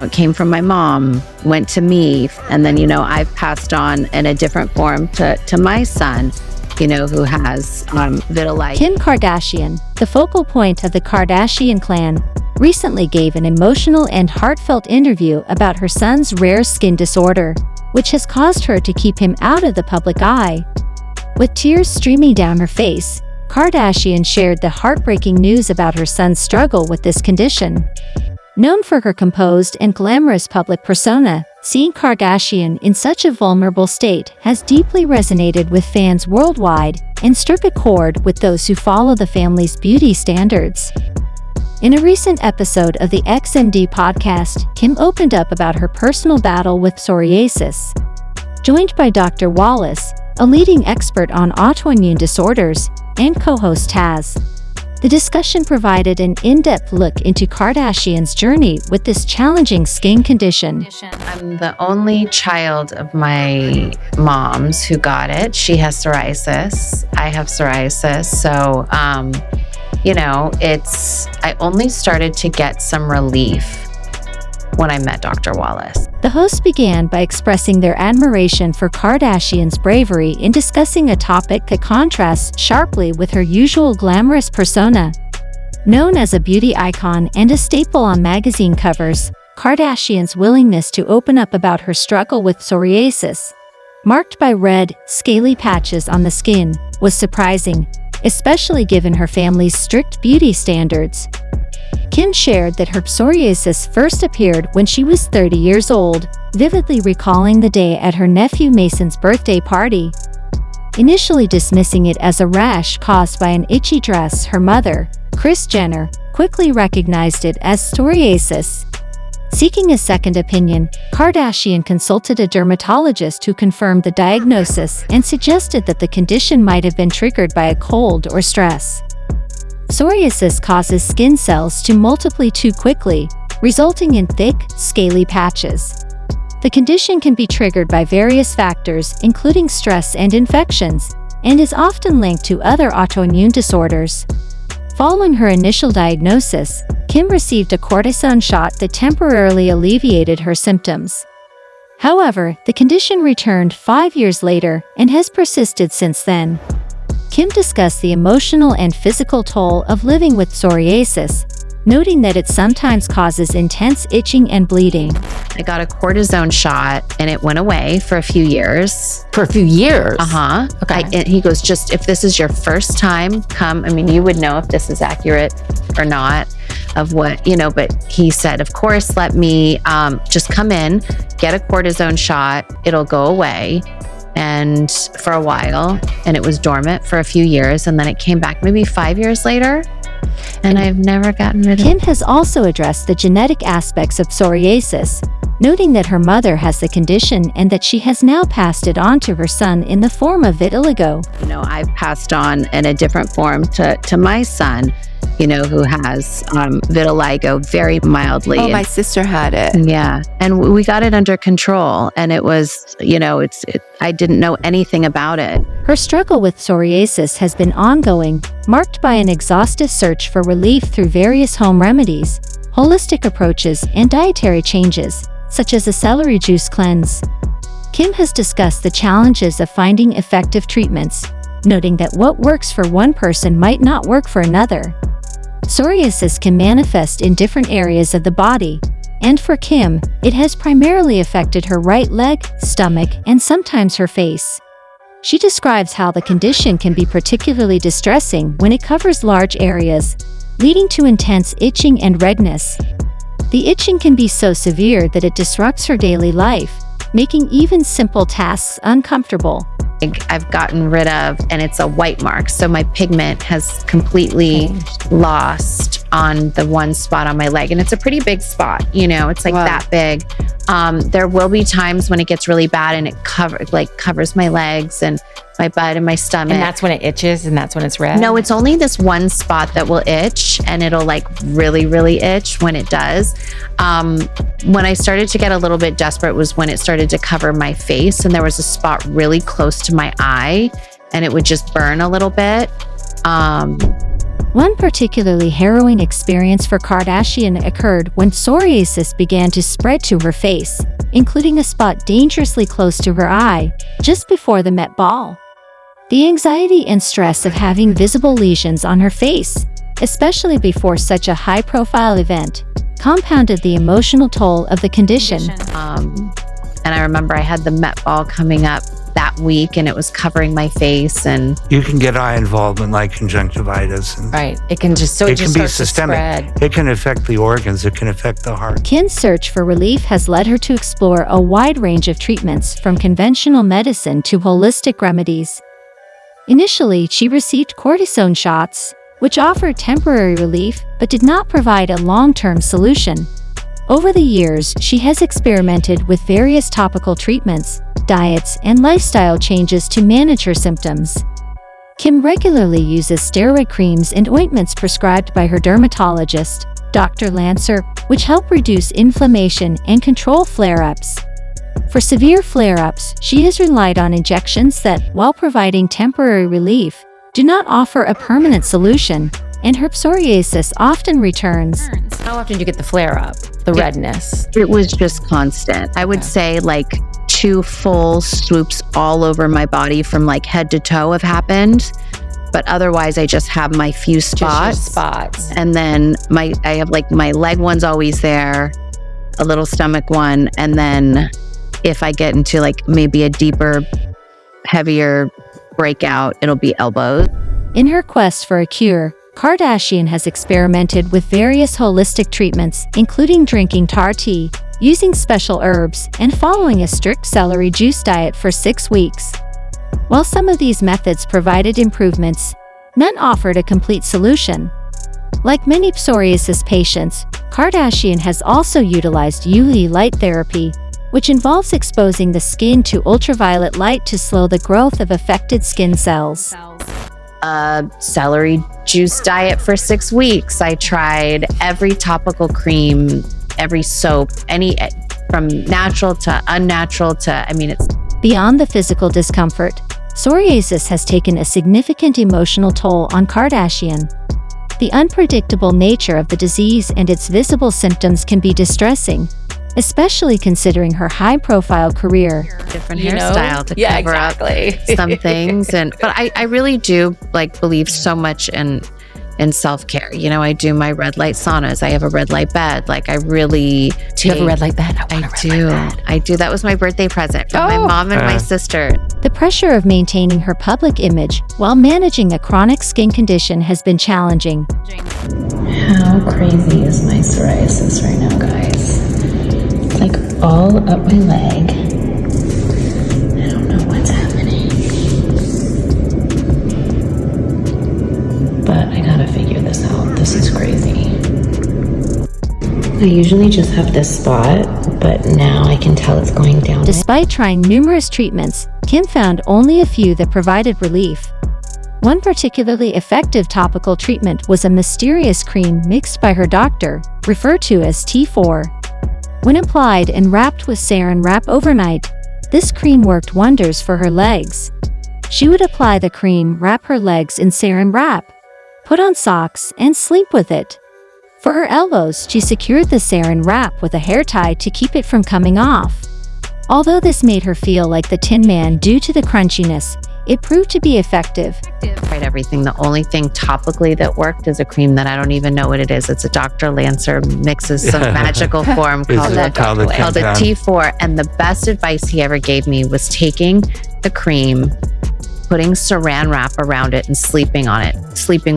It came from my mom, went to me, and then, I've passed on in a different form to my son, who has vitiligo. Kim Kardashian, the focal point of the Kardashian clan, recently gave an emotional and heartfelt interview about her son's rare skin disorder, which has caused her to keep him out of the public eye. With tears streaming down her face, Kardashian shared the heartbreaking news about her son's struggle with this condition. Known for her composed and glamorous public persona, seeing Kardashian in such a vulnerable state has deeply resonated with fans worldwide and struck a chord with those who follow the family's beauty standards. In a recent episode of the XMD podcast, Kim opened up about her personal battle with psoriasis. Joined by Dr. Wallace, a leading expert on autoimmune disorders, and co-host Taz, the discussion provided an in-depth look into Kardashian's journey with this challenging skin condition. I'm the only child of my mom's who got it. She has psoriasis. I have psoriasis. So, I only started to get some relief when I met Dr. Wallace. The host began by expressing their admiration for Kardashian's bravery in discussing a topic that contrasts sharply with her usual glamorous persona. Known as a beauty icon and a staple on magazine covers, Kardashian's willingness to open up about her struggle with psoriasis, marked by red, scaly patches on the skin, was surprising, especially given her family's strict beauty standards. Kim shared that her psoriasis first appeared when she was 30 years old, vividly recalling the day at her nephew Mason's birthday party. Initially dismissing it as a rash caused by an itchy dress, her mother, Kris Jenner, quickly recognized it as psoriasis. Seeking a second opinion, Kardashian consulted a dermatologist who confirmed the diagnosis and suggested that the condition might have been triggered by a cold or stress. Psoriasis causes skin cells to multiply too quickly, resulting in thick, scaly patches. The condition can be triggered by various factors, including stress and infections, and is often linked to other autoimmune disorders. Following her initial diagnosis, Kim received a cortisone shot that temporarily alleviated her symptoms. However, the condition returned 5 years later and has persisted since then. Kim discussed the emotional and physical toll of living with psoriasis, noting that it sometimes causes intense itching and bleeding. I got a cortisone shot and it went away for a few years. For a few years? Uh-huh. Okay. And he goes, just if this is your first time, come. You would know if this is accurate or not of what, but he said, of course, let me just come in, get a cortisone shot. It'll go away. And for a while, and it was dormant for a few years, and then it came back maybe 5 years later, and I've never gotten rid of it. Kim has also addressed the genetic aspects of psoriasis, noting that her mother has the condition and that she has now passed it on to her son in the form of vitiligo. I've passed on in a different form to my son, who has vitiligo very mildly. Oh, my sister had it. Yeah. And we got it under control. And it was, I didn't know anything about it. Her struggle with psoriasis has been ongoing, marked by an exhaustive search for relief through various home remedies, holistic approaches, and dietary changes, such as a celery juice cleanse. Kim has discussed the challenges of finding effective treatments, noting that what works for one person might not work for another. Psoriasis can manifest in different areas of the body, and for Kim, it has primarily affected her right leg, stomach, and sometimes her face. She describes how the condition can be particularly distressing when it covers large areas, leading to intense itching and redness. The itching can be so severe that it disrupts her daily life, making even simple tasks uncomfortable. I've gotten rid of, and it's a white mark. So my pigment has completely lost on the one spot on my leg. And it's a pretty big spot, it's like that big. There will be times when it gets really bad and it covers my legs and my butt and my stomach. And that's when it itches and that's when it's red? No, it's only this one spot that will itch, and it'll really, really itch when it does. When I started to get a little bit desperate was when it started to cover my face, and there was a spot really close to my eye and it would just burn a little bit. One particularly harrowing experience for Kardashian occurred when psoriasis began to spread to her face, including a spot dangerously close to her eye, just before the Met Ball. The anxiety and stress of having visible lesions on her face, especially before such a high-profile event, compounded the emotional toll of the condition. And I remember I had the Met Ball coming up that week and it was covering my face, and You can get eye involvement like conjunctivitis. And Right. It can just, it can be starts to systemic. spread. It can affect the organs. It can affect the heart. Kim's search for relief has led her to explore a wide range of treatments, from conventional medicine to holistic remedies. Initially, she received cortisone shots, which offered temporary relief but did not provide a long-term solution. Over the years, she has experimented with various topical treatments, diets, and lifestyle changes to manage her symptoms. Kim regularly uses steroid creams and ointments prescribed by her dermatologist, Dr. Lancer, which help reduce inflammation and control flare-ups. For severe flare-ups, she has relied on injections that, while providing temporary relief, do not offer a permanent solution, and her psoriasis often returns. How often do you get the flare-up, the redness? it was just constant. I would say like 2 full swoops all over my body from like head to toe have happened. But otherwise, I just have my few spots. Just your spots. And then I have like my leg one's always there, a little stomach one. And then if I get into like maybe a deeper, heavier breakout, it'll be elbows. In her quest for a cure, Kardashian has experimented with various holistic treatments, including drinking tar tea, using special herbs, and following a strict celery juice diet for 6 weeks. While some of these methods provided improvements, none offered a complete solution. Like many psoriasis patients, Kardashian has also utilized UV light therapy, which involves exposing the skin to ultraviolet light to slow the growth of affected skin cells. Celery juice diet for 6 weeks. I tried every topical cream, every soap, from natural to unnatural to, it's Beyond the physical discomfort, psoriasis has taken a significant emotional toll on Kardashian. The unpredictable nature of the disease and its visible symptoms can be distressing, especially considering her high-profile career. different hairstyle to cover up some things. But I really do believe so much in self-care. I do my red light saunas. I have a red light bed. I really Do you have a red light bed? I want a red light bed. I do. That was my birthday present from my mom and my sister. The pressure of maintaining her public image while managing a chronic skin condition has been challenging. How crazy is my psoriasis right now, guys? It's like all up my leg. I don't know what's happening. But I gotta figure this out. This is crazy. I usually just have this spot, but now I can tell it's going down. Despite trying numerous treatments, Kim found only a few that provided relief. One particularly effective topical treatment was a mysterious cream mixed by her doctor, referred to as T4. When applied and wrapped with saran wrap overnight, this cream worked wonders for her legs. She would apply the cream, wrap her legs in saran wrap, put on socks, and sleep with it. For her elbows, she secured the saran wrap with a hair tie to keep it from coming off. Although this made her feel like the Tin Man due to the crunchiness, it proved to be effective. Tried everything. The only thing topically that worked is a cream that I don't even know what it is. It's a Dr. Lancer mixes some magical form called a T4. And the best advice he ever gave me was taking the cream, putting saran wrap around it and sleeping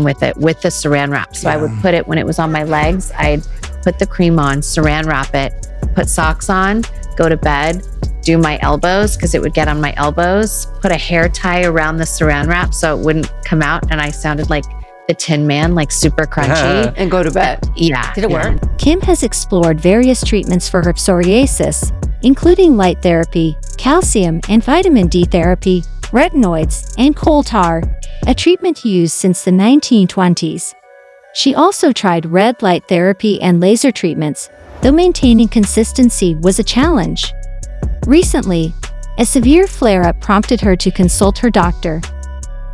with it with the saran wrap. So I would put it when it was on my legs. I'd put the cream on, saran wrap it, put socks on, go to bed, do my elbows because it would get on my elbows, put a hair tie around the saran wrap so it wouldn't come out, and I sounded like the Tin Man, super crunchy. And go to bed. Yeah. Did it work? Kim has explored various treatments for her psoriasis, including light therapy, calcium and vitamin D therapy, retinoids, and coal tar, a treatment used since the 1920s. She also tried red light therapy and laser treatments, though maintaining consistency was a challenge. Recently, a severe flare-up prompted her to consult her doctor.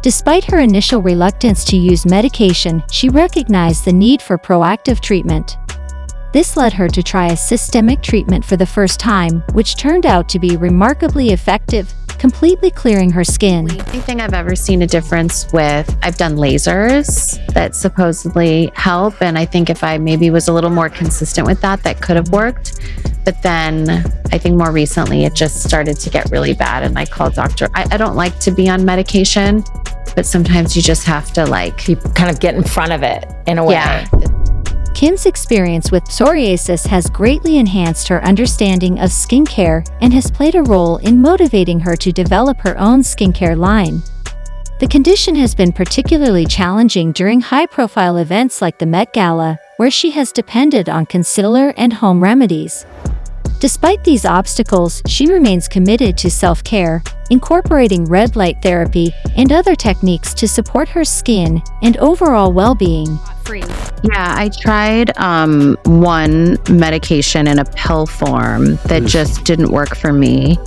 Despite her initial reluctance to use medication, she recognized the need for proactive treatment. This led her to try a systemic treatment for the first time, which turned out to be remarkably effective, completely clearing her skin. The only thing I've ever seen a difference with, I've done lasers that supposedly help, and I think if I maybe was a little more consistent with that, that could have worked. But then I think more recently it just started to get really bad, and I called doctor. I don't like to be on medication, but sometimes you just have to You kind of get in front of it in a way. Yeah. Kim's experience with psoriasis has greatly enhanced her understanding of skincare and has played a role in motivating her to develop her own skincare line. The condition has been particularly challenging during high-profile events like the Met Gala, where she has depended on concealer and home remedies. Despite these obstacles, she remains committed to self-care, incorporating red light therapy and other techniques to support her skin and overall well-being. Yeah, I tried one medication in a pill form that just didn't work for me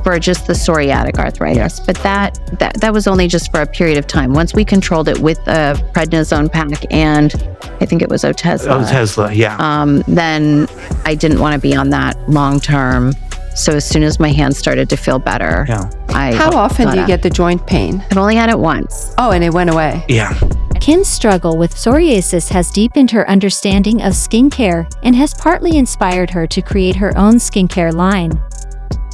for just the psoriatic arthritis. But that was only just for a period of time. Once we controlled it with a prednisone pack and I think it was Otezla. Otezla, yeah. Then I didn't want to be on that long term. So as soon as my hands started to feel better, Yeah. How often do you get the joint pain? I've only had it once. Oh, and it went away. Yeah. Kim's struggle with psoriasis has deepened her understanding of skincare and has partly inspired her to create her own skincare line.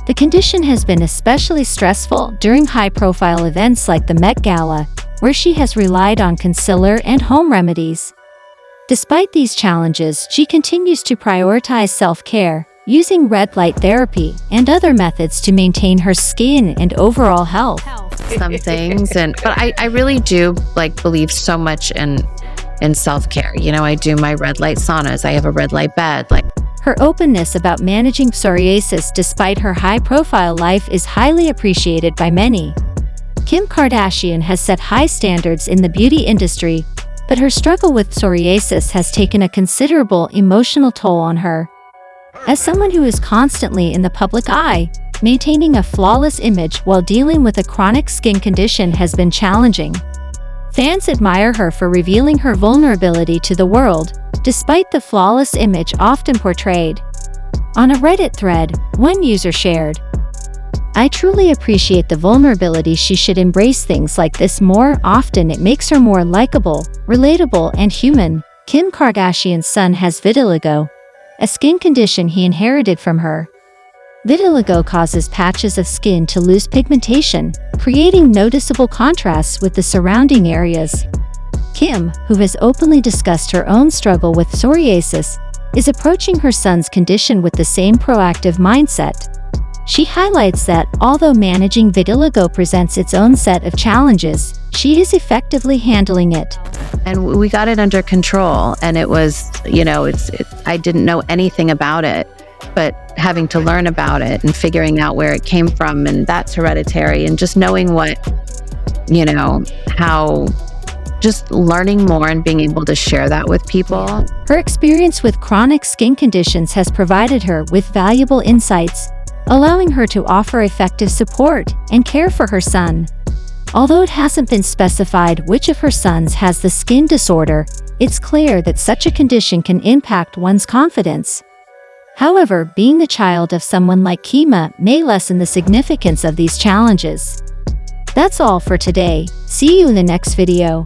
The condition has been especially stressful during high-profile events like the Met Gala, where she has relied on concealer and home remedies. Despite these challenges, she continues to prioritize self-care, using red light therapy and other methods to maintain her skin and overall health. Some things, but I really do believe so much in self-care. I do my red light saunas. I have a red light bed. Her openness about managing psoriasis despite her high-profile life is highly appreciated by many. Kim Kardashian has set high standards in the beauty industry, but her struggle with psoriasis has taken a considerable emotional toll on her. As someone who is constantly in the public eye, maintaining a flawless image while dealing with a chronic skin condition has been challenging. Fans admire her for revealing her vulnerability to the world, despite the flawless image often portrayed. On a Reddit thread, one user shared, "I truly appreciate the vulnerability. She should embrace things like this more often. It makes her more likable, relatable, and human." Kim Kardashian's son has vitiligo, a skin condition he inherited from her. Vitiligo causes patches of skin to lose pigmentation, creating noticeable contrasts with the surrounding areas. Kim, who has openly discussed her own struggle with psoriasis, is approaching her son's condition with the same proactive mindset. She highlights that, although managing vitiligo presents its own set of challenges, she is effectively handling it. And we got it under control, and it was, I didn't know anything about it, but having to learn about it and figuring out where it came from, and that's hereditary, and just knowing how just learning more and being able to share that with people. Her experience with chronic skin conditions has provided her with valuable insights, allowing her to offer effective support and care for her son. Although it hasn't been specified which of her sons has the skin disorder, it's clear that such a condition can impact one's confidence. However, being the child of someone like Kima may lessen the significance of these challenges. That's all for today. See you in the next video.